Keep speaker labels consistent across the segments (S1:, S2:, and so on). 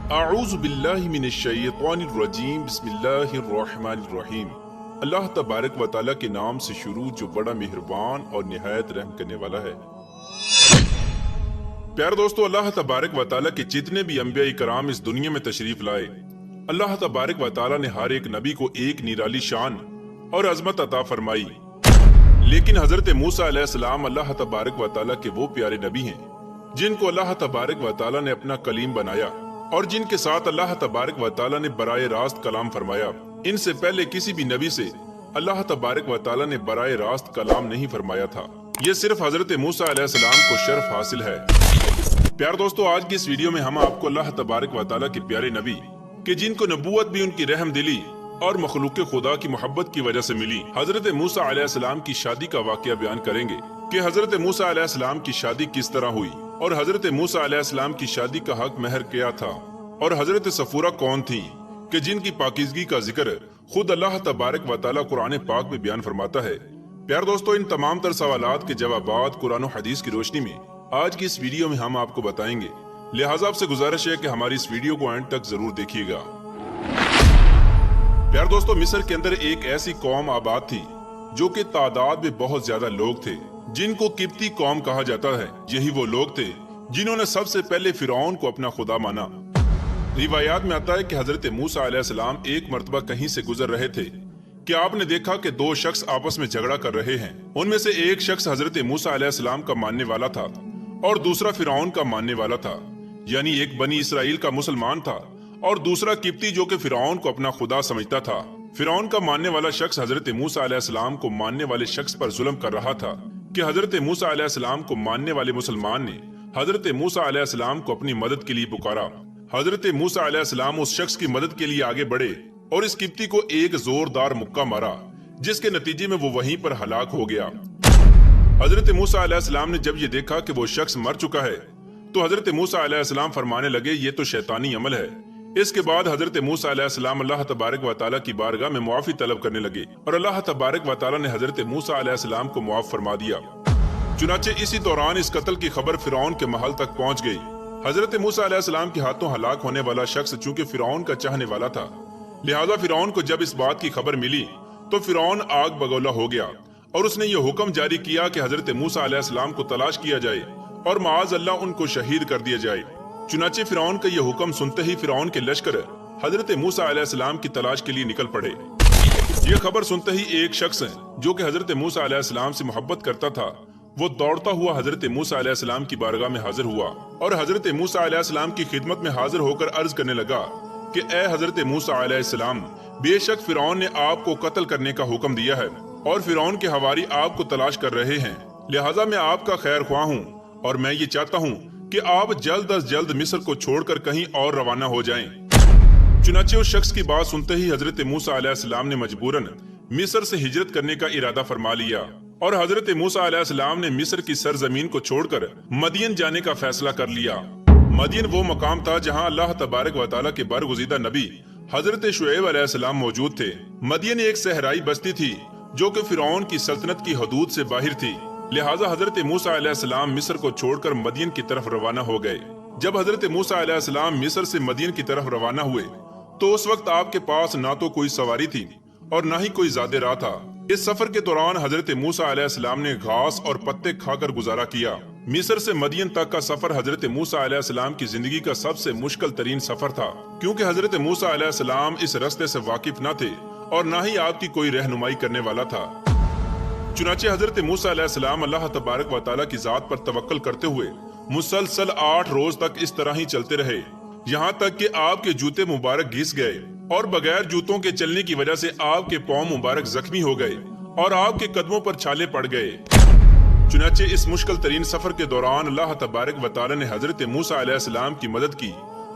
S1: अऊज़ु बिल्लाहि मिनश्शैतानिर्रजीम बिस्मिल्लाहिर्रहमानिर्रहीम। अल्लाह तबारक व तआला के नाम से शुरू जो बड़ा मेहरबान और निहायत रहम करने वाला है। प्यारे दोस्तों, अल्लाह तबारक व तआला के जितने भी अंबिया इकराम इस दुनिया में तशरीफ लाए, अल्लाह तबारक व तआला ने हर एक नबी को एक निराली शान और अजमत अता फरमाई। लेकिन हजरत मूसा अलैहिस्सलाम अल्लाह तबारक व तआला के वो प्यारे नबी हैं जिनको अल्लाह तबारक व तआला ने अपना कलीम बनाया और जिनके साथ अल्लाह तबारक व तआला ने बराए रास्त कलाम फरमाया। इनसे पहले किसी भी नबी से अल्लाह तबारक व तआला ने बराए रास्त कलाम नहीं फरमाया था। ये सिर्फ हजरत मूसा अलैहिस्सलाम को शर्फ हासिल है। प्यार दोस्तों, आज की इस वीडियो में हम आपको अल्लाह तबारक व तआला के प्यारे नबी कि जिनको नबूवत भी उनकी रहम दिली और मखलूक खुदा की मोहब्बत की वजह से मिली, हजरत मूसा अलैहिस्सलाम की शादी का वाकया बयान करेंगे कि हजरत मूसा अलैहिस्सलाम की शादी किस तरह हुई और हजरत मूसा अलैहिस्सलाम की शादी का हक महर क्या था और हजरत सफूरा कौन थी कि जिनकी पाकीज़गी का जिक्र खुद अल्लाह तबारक व तआला कुरान पाक में बयान फरमाता है। प्यार दोस्तों, इन तमाम तर सवालात के जवाबात कुरान और हदीस की रोशनी में आज की इस वीडियो में हम आपको बताएंगे। लिहाजा आपसे गुजारिश है कि हमारी इस वीडियो को एंड तक जरूर देखिएगा। प्यार दोस्तों, मिस्र के अंदर एक ऐसी कौम आबाद थी जो कि तादाद में बहुत ज्यादा लोग थे, जिनको किप्ती कौम कहा जाता है। यही वो लोग थे जिन्होंने सबसे पहले फिरौन को अपना खुदा माना। रिवायात में आता है कि हजरत मूसा अलैहिस्सलाम एक मर्तबा कहीं से गुजर रहे थे कि आपने देखा कि दो शख्स आपस में झगड़ा कर रहे हैं। उनमें से एक शख्स हजरत मूसा अलैहिस्सलाम का मानने वाला था और दूसरा फिरौन का मानने वाला था, यानी एक बनी इसराइल का मुसलमान था और दूसरा किप्ती जो कि फिरौन को अपना खुदा समझता था। फिरौन का मानने वाला शख्स हजरत मूसा अलैहिस्सलाम को मानने वाले शख्स पर जुल्म कर रहा था कि हजरत मूसा अलैहिस्सलाम को मानने वाले मुसलमान ने हजरत मूसा अलैहिस्सलाम को अपनी मदद के लिए पुकारा। हजरत मूसा अलैहिस्सलाम उस शख्स की मदद के लिए आगे बढ़े और इस किप्ती को एक जोरदार मुक्का मारा, जिसके नतीजे में वो वहीं पर हलाक हो गया। हजरत मूसा अलैहिस्सलाम ने जब ये देखा कि वो शख्स मर चुका है तो हजरत मूसा अलैहिस्सलाम फरमाने लगे, ये तो शैतानी अमल है। इसके बाद हजरत मूसा अलैहिस्सलाम अल्लाह तबारक व तआला की बारगाह में मुआफी तलब करने लगे और अल्लाह तबारक व तआला ने हजरत मूसा अलैहिस्सलाम को मुआफ फरमा दिया। चुनाचे इसी दौरान इस कत्ल की खबर फिरौन के महल तक पहुंच गई। हजरत मूसा अलैहिस्सलाम के हाथों हलाक होने वाला शख्स चूंकि फिरौन का चाहने वाला था, लिहाजा फिरौन को जब इस बात की खबर मिली तो फिरौन आग बगौला हो गया और उसने ये हुक्म जारी किया कि हजरत मूसा अलैहिस्सलाम को तलाश किया जाए और माज अल्लाह उनको शहीद कर दिया जाए। चुनाचे फिरौन का ये हुक्म सुनते ही फिरौन के लश्कर हजरत मूसा अलैहिस्सलाम की तलाश के लिए निकल पड़े। ये खबर सुनते ही एक शख्स जो कि हजरत मूसा अलैहिस्सलाम से मोहब्बत करता था, वो दौड़ता हुआ हजरत मूसा अलैहिस्सलाम की बारगाह में हाजिर हुआ और हजरत मूसा अलैहिस्सलाम की खिदमत में हाजिर होकर अर्ज करने लगा कि ए हजरत मूसा अलैहिस्सलाम, बेशक फिरौन ने आपको कत्ल करने का हुक्म दिया है और फिरौन के हवारी आपको तलाश कर रहे हैं। लिहाजा मैं आपका खैर ख्वाह हूँ और मैं ये चाहता हूँ कि आप जल्द अज जल्द मिस्र को छोड़कर कहीं और रवाना हो जाएं। चुनाचे उस शख्स की बात सुनते ही हजरत मूसा अलैहिस्सलाम ने मजबूरन मिस्र से हिजरत करने का इरादा फरमा लिया और हजरत मूसा अलैहिस्सलाम ने मिस्र की सरजमीन को छोड़कर मदियन जाने का फैसला कर लिया। मदियन वो मकाम था जहां अल्लाह तबारक व तआला के बरगुज़ीदा नबी हजरत शुएब अलैहिस्सलाम मौजूद थे। मदियन एक सहराई बस्ती थी जो कि फिरौन की सल्तनत की हदूद से बाहर थी। लिहाजा हजरत मूसा अलैहिस्सलाम मिस्र को छोड़कर मदियन की तरफ रवाना हो गए। जब हजरत मूसा अलैहिस्सलाम मिस्र से मदियन की तरफ रवाना हुए तो उस वक्त आपके पास ना तो कोई सवारी थी और ना ही कोई ज़्यादा राह था। इस सफर के दौरान हजरत मूसा अलैहिस्सलाम ने घास और पत्ते खाकर गुजारा किया। मिस्र से मदियन तक का सफर हजरत मूसा अलैहिस्सलाम की जिंदगी का सबसे मुश्किल तरीन सफर था, क्योंकि हजरत मूसा अलैहिस्सलाम इस रास्ते से वाकिफ न थे और न ही आपकी कोई रहनुमाई करने वाला था। चुनाचे हजरत मूसा अलैहिस्सलाम अल्लाह तबारक व तआला की जात पर तवक्कल करते हुए मुसलसल 8 रोज तक इस तरह ही चलते रहे, यहाँ तक कि आपके जूते मुबारक घिस गए और बगैर जूतों के चलने की वजह से आपके पांव मुबारक जख्मी हो गए और आपके कदमों पर छाले पड़ गए। चुनाचे इस मुश्किल तरीन सफर के दौरान अल्लाह तबारक व तआला ने हजरत मूसा अलैहिस्सलाम की मदद की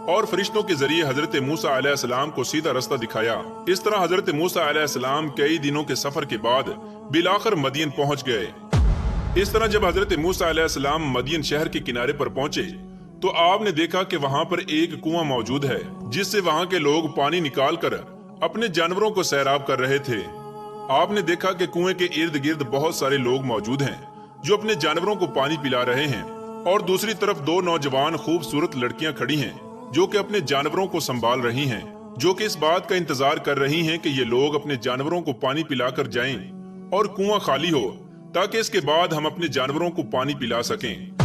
S1: और फरिश्तों के जरिए हजरत मूसा अलैहिस्सलाम को सीधा रास्ता दिखाया। इस तरह हजरत मूसा अलैहिस्सलाम कई दिनों के सफर के बाद बिलाखिर मदियन पहुंच गए। इस तरह जब हजरत मूसा अलैहिस्सलाम मदियन शहर के किनारे पर पहुंचे तो आपने देखा कि वहां पर एक कुआं मौजूद है जिससे वहां के लोग पानी निकाल कर अपने जानवरों को सैराब कर रहे थे। आपने देखा कि कुएं के इर्द गिर्द बहुत सारे लोग मौजूद हैं जो अपने जानवरों को पानी पिला रहे हैं और दूसरी तरफ 2 नौजवान खूबसूरत लड़कियां खड़ी हैं जो कि अपने जानवरों को संभाल रही हैं, जो कि इस बात का इंतजार कर रही हैं कि ये लोग अपने जानवरों को पानी पिलाकर जाएं और कुआं खाली हो, ताकि इसके बाद हम अपने जानवरों को पानी पिला सकें।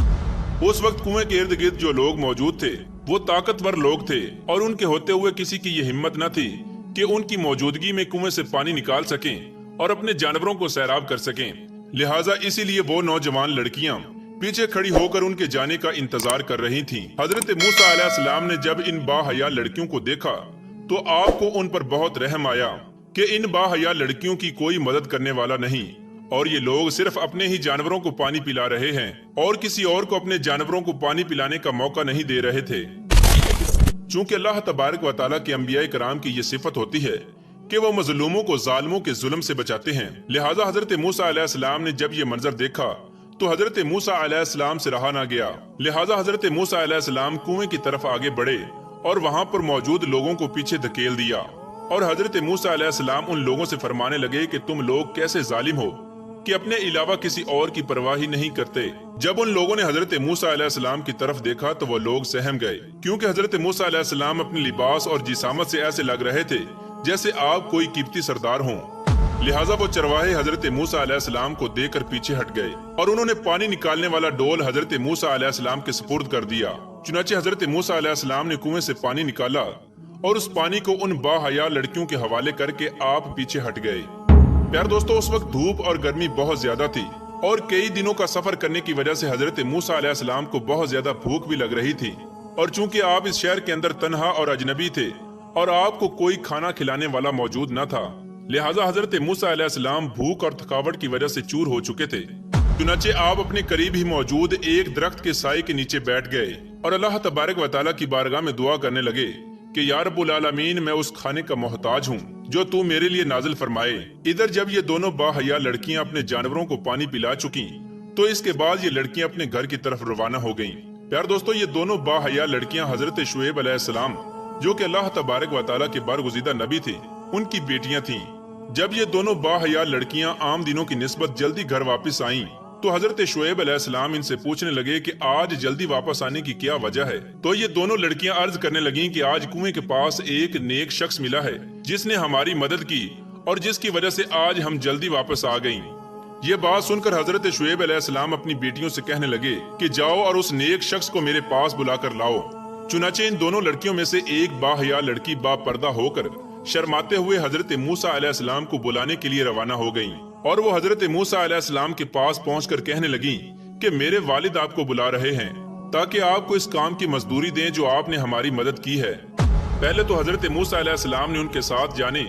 S1: उस वक्त कुएं के इर्द गिर्द जो लोग मौजूद थे वो ताकतवर लोग थे और उनके होते हुए किसी की ये हिम्मत न थी कि उनकी मौजूदगी में कुएं से पानी निकाल सकें और अपने जानवरों को सैराब कर सकें। लिहाजा इसीलिए वो नौजवान लड़कियां पीछे खड़ी होकर उनके जाने का इंतजार कर रही थीं। हजरत मूसा अलैहिस्सलाम ने जब इन बाहया लड़कियों को देखा तो आपको उन पर बहुत रहम आया कि इन बाहया लड़कियों की कोई मदद करने वाला नहीं और ये लोग सिर्फ अपने ही जानवरों को पानी पिला रहे हैं और किसी और को अपने जानवरों को पानी पिलाने का मौका नहीं दे रहे थे। चूंकि अल्लाह तबारक व तआला के अंबिया कराम की ये सिफत होती है कि वो मजलूमों को जालिमों के जुल्म से बचाते हैं, लिहाजा हजरत मूसा अलैहिस्सलाम ने जब ये मंजर देखा तो हजरत मूसा अलैहिस्सलाम से रहा ना गया। लिहाजा हजरत मूसा अलैहिस्सलाम कुएं की तरफ आगे बढ़े और वहाँ पर मौजूद लोगों को पीछे धकेल दिया और हजरत मूसा अलैहिस्सलाम उन लोगों से फरमाने लगे कि तुम लोग कैसे जालिम हो कि अपने अलावा किसी और की परवाह ही नहीं करते। जब उन लोगों ने हजरत मूसा अलैहिस्सलाम की तरफ देखा तो वो लोग सहम गए, क्योंकि हजरत मूसा अलैहिस्सलाम अपने लिबास और जिसामत से ऐसे लग रहे थे जैसे आप कोई कीमती सरदार हों। लिहाजा वो चरवाहे हजरत मूसा अलैहिस्सलाम को देखकर पीछे हट गए और उन्होंने पानी निकालने वाला डोल हजरत मूसा अलैहिस्सलाम के सुपुर्द कर दिया। चुनाचे हजरत मूसा अलैहिस्सलाम ने कुएं से पानी निकाला और उस पानी को उन बाहया लड़कियों के हवाले करके आप पीछे हट गए। प्यार दोस्तों, उस वक्त धूप और गर्मी बहुत ज्यादा थी और कई दिनों का सफर करने की वजह से हजरत मूसा अलैहिस्सलाम को बहुत ज्यादा भूख भी लग रही थी और चूंकि आप इस शहर के अंदर तन्हा और अजनबी थे और आपको कोई खाना खिलाने वाला मौजूद न था, लिहाजा हजरत मूसा अलैहिस्सलाम भूख और थकावट की वजह से चूर हो चुके थे। चुनाचे आप अपने करीब ही मौजूद एक दरख्त के साए के नीचे बैठ गए और अल्लाह तबारक व तआला की बारगाह में दुआ करने लगे कि या रब्बुल आलमीन, मैं उस खाने का मोहताज हूँ जो तू मेरे लिए नाजिल फरमाए। इधर जब ये दोनों बाहया लड़कियां अपने जानवरों को पानी पिला चुकी तो इसके बाद ये लड़कियां अपने घर की तरफ रवाना हो गईं। प्यार दोस्तों, ये दोनों बाहया लड़कियां हजरत शुएब अलैहिस्सलाम, जो कि अल्लाह तबारक व तआला के बरगुज़ीदा नबी थे, उनकी बेटियां थीं। जब ये दोनों बाहया लड़कियां आम दिनों की निस्बत जल्दी घर वापस आईं तो हजरत शुएब अलैहिस्सलाम इनसे पूछने लगे कि आज जल्दी वापस आने की क्या वजह है। तो ये दोनों लड़कियां अर्ज करने लगीं कि आज कुएं के पास एक नेक शख्स मिला है जिसने हमारी मदद की और जिसकी वजह से आज हम जल्दी वापस आ गईं। ये बात सुनकर हजरत शुएब अलैहिस्सलाम अपनी बेटियों से कहने लगे कि जाओ और उस नेक शख्स को मेरे पास बुलाकर लाओ। चुनाचे इन दोनों लड़कियों में से एक बाहया लड़की बापर्दा होकर शर्माते हुए हजरत मूसा अलैहिस्सलाम को बुलाने के लिए रवाना हो गईं और वो हजरत मूसा अलैहिस्सलाम के पास पहुंचकर कहने लगी कि मेरे वालिद आपको बुला रहे हैं ताकि आपको इस काम की मजदूरी दें जो आपने हमारी मदद की है। पहले तो हजरत मूसा अलैहिस्सलाम ने उनके साथ जाने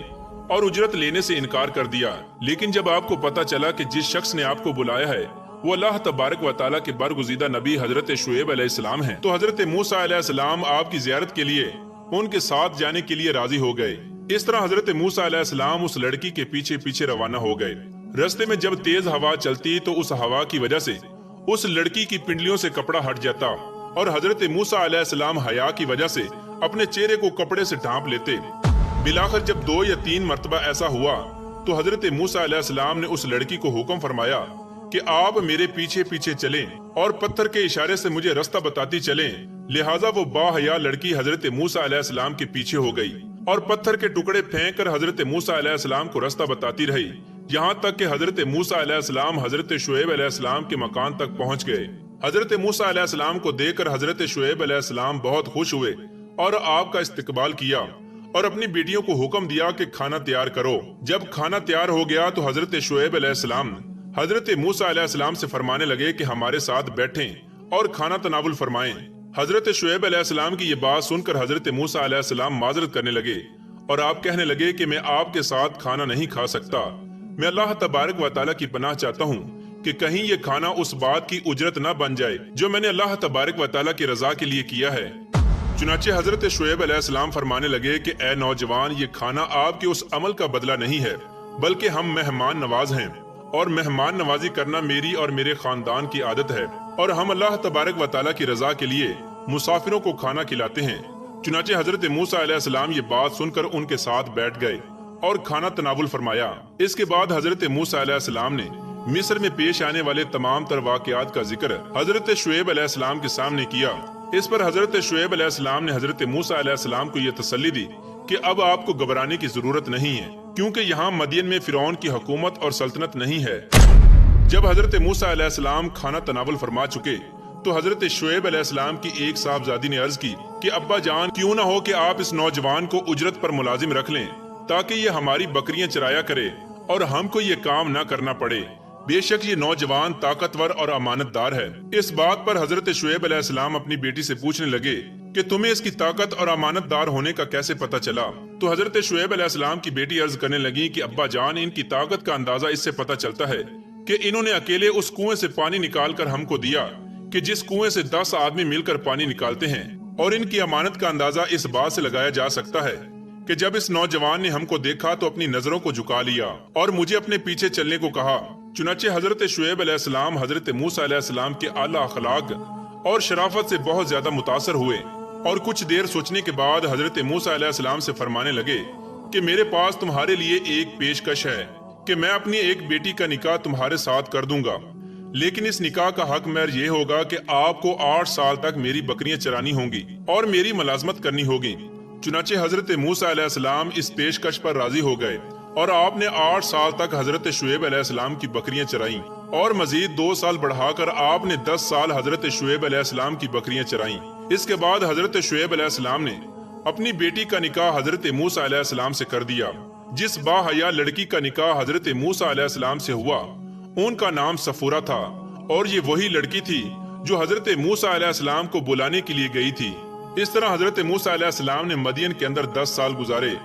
S1: और उजरत लेने से इनकार कर दिया, लेकिन जब आपको पता चला कि जिस शख्स ने आपको बुलाया है वो अल्लाह तबारक व तआला के बरगुज़ीदा नबी हजरत शुएब अलैहिस्सलाम हैं, तो हजरत मूसा अलैहिस्सलाम आपकी ज़ियारत के लिए उनके साथ जाने के लिए राजी हो गए। इस तरह हजरत मूसा अलैहिस्सलाम उस लड़की के पीछे पीछे रवाना हो गए। रास्ते में जब तेज हवा चलती तो उस हवा की वजह से उस लड़की की पिंडलियों से कपड़ा हट जाता और हजरत मूसा अलैहिस्सलाम हया की वजह से अपने चेहरे को कपड़े से ढांप लेते। बिलाखिर जब 2 या 3 मरतबा ऐसा हुआ तो हजरत मूसा अलैहिस्सलाम ने उस लड़की को हुक्म फरमाया कि आप मेरे पीछे पीछे चलें और पत्थर के इशारे से मुझे रास्ता बताती चलें। लिहाजा वो बाहया लड़की हजरत मूसा अलैहिस्सलाम के पीछे हो गई और पत्थर के टुकड़े फेंक कर हजरत मूसा अलैहिस्सलाम को रास्ता बताती रही, यहाँ तक कि हजरत मूसा अलैहिस्सलाम हजरत शुएब अलैहिस्सलाम के मकान तक पहुँच गए। हजरत मूसा अलैहिस्सलाम को देखकर हजरत शुएब अलैहिस्सलाम बहुत खुश हुए और आपका इस्तकबाल किया और अपनी बेटियों को हुक्म दिया कि खाना तैयार करो। जब खाना तैयार हो गया तो हजरत शुएब अलैहिस्सलाम हजरत मूसा अलैहिस्सलाम से फरमाने लगे कि हमारे साथ बैठें और खाना तनावुल फरमाएं। हजरत शुएब अलैहिस्सलाम की ये बात सुनकर हजरत मूसा अलैहिस्सलाम माजरत करने लगे और आप कहने लगे कि मैं आपके साथ खाना नहीं खा सकता। मैं अल्लाह तबारक व तआला की पनाह चाहता हूँ कि कहीं ये खाना उस बात की उजरत न बन जाए जो मैंने अल्लाह तबारक व तआला की रजा के लिए किया है। चुनाचे हजरत शुएब अलैहिस्सलाम फरमाने लगे कि ए नौजवान, ये खाना आपके उस अमल का बदला नहीं है, बल्कि हम मेहमान नवाज हैं और मेहमान नवाजी करना मेरी और मेरे खानदान की आदत है और हम अल्लाह तबारक व तआला की रजा के लिए मुसाफिरों को खाना खिलाते हैं। चुनाचे हजरत मूसा अलैहिस्सलाम ये बात सुनकर उनके साथ बैठ गए और खाना तनावुल फरमाया। इसके बाद हजरत मूसा अलैहिस्सलाम ने मिस्र में पेश आने वाले तमाम तर वाक़यात का जिक्र हजरत शुएब अलैहिस्सलाम के सामने किया इस पर हजरत शुएब अलैहिस्सलाम ने हजरत मूसा अलैहिस्सलाम को यह तसल्ली दी कि अब आपको घबराने की जरूरत नहीं है, क्योंकि यहाँ मदियन में फिरौन की हुकूमत और सल्तनत नहीं है। जब हजरत मूसा अलैहिस्सलाम खाना तनावल फरमा चुके तो हजरत शुएब अलैहिस्सलाम की एक साहबजादी ने अर्ज की कि अब्बा जान, क्यों ना हो कि आप इस नौजवान को उजरत पर मुलाजिम रख लें ताकि ये हमारी बकरियां चराया करे और हमको ये काम ना करना पड़े। बेशक ये नौजवान ताकतवर और अमानतदार है। इस बात पर हजरत शुएब अलैहिस्सलाम अपनी बेटी से पूछने लगे कि तुम्हें इसकी ताकत और अमानतदार होने का कैसे पता चला। तो हजरत शुएब अलैहिस्सलाम की बेटी अर्ज करने लगी कि अब्बा जान, इनकी ताकत का अंदाजा इससे पता चलता है कि इन्होंने अकेले उस कुएं से पानी निकाल कर हमको दिया कि जिस कुएं से 10 आदमी मिलकर पानी निकालते हैं। और इनकी अमानत का अंदाजा इस बात से लगाया जा सकता है कि जब इस नौजवान ने हमको देखा तो अपनी नजरों को झुका लिया और मुझे अपने पीछे चलने को कहा। चुनाचे हजरत शुएब अलैहिस्सलाम हजरत मूसा अलैहिस्सलाम के आला अखलाक और शराफत से बहुत ज्यादा मुतासर हुए और कुछ देर सोचने के बाद हजरत मूसा अलैहिस्सलाम से फरमाने लगे कि मेरे पास तुम्हारे लिए एक पेशकश है कि मैं अपनी एक बेटी का निकाह तुम्हारे साथ कर दूंगा, लेकिन इस निकाह का हक महर ये होगा कि आपको 8 साल तक मेरी बकरियां चरानी होंगी और मेरी मुलाजमत करनी होगी। चुनाचे हजरत मूसा अलैहिस्सलाम इस पेशकश पर राजी हो गए और आपने 8 साल तक हजरत शुएब अलैहिस्सलाम की बकरियां चराईं और मजीद 2 साल बढ़ाकर आपने 10 साल हजरत शुएब अलैहिस्सलाम की बकरियां चराईं। इसके बाद हजरत शुएब अलैहिस्सलाम ने अपनी बेटी का निकाह हजरत मूसा अलैहिस्सलाम से कर दिया। जिस बाहया लड़की का निकाह हजरत मूसा अलैहिस्सलाम से हुआ उनका नाम सफूरा था और ये वही लड़की थी जो हजरत मूसा अलैहिस्सलाम को बुलाने के लिए गई थी। इस तरह हजरत मूसा अलैहिस्सलाम ने मदियन के अंदर 10 साल गुजारे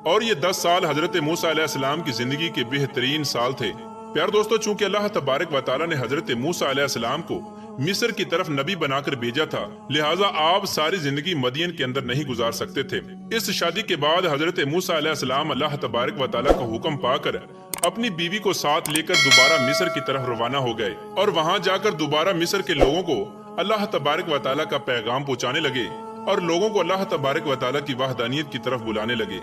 S1: और ये 10 साल हजरत मूसा अलैहिस्सलाम की जिंदगी के बेहतरीन साल थे। प्यार दोस्तों, चूंकि अल्लाह तबारक व तआला ने हजरत मूसा अलैहिस्सलाम को मिस्र की तरफ नबी बनाकर भेजा था, लिहाजा आप सारी जिंदगी मदियन के अंदर नहीं गुजार सकते थे। इस शादी के बाद हजरत मूसा अलैहिस्सलाम अल्लाह तबारक व तआला का हुक्म पाकर अपनी बीवी को साथ लेकर दोबारा मिस्र की तरफ रवाना हो गए और वहाँ जाकर दोबारा मिस्र के लोगों को अल्लाह तबारक व तआला का पैगाम पहुँचाने लगे और लोगों को अल्लाह तबारक व तआला की वहदानियत की तरफ बुलाने लगे।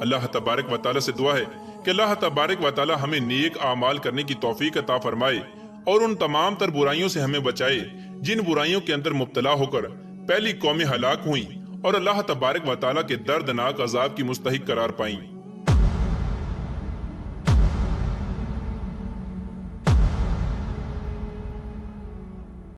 S1: अल्लाह तबारक व तआला से दुआ है कि अल्लाह तबारक व तआला हमें नेक आमाल करने की तौफीक अता फरमाए और उन तमाम तर बुराइयों से हमें बचाए जिन बुराइयों के अंदर मुब्तला होकर पहली कौमें हलाक हुई और अल्लाह तबारक व तआला के दर्दनाक अजाब की मुस्तहिक करार पाई।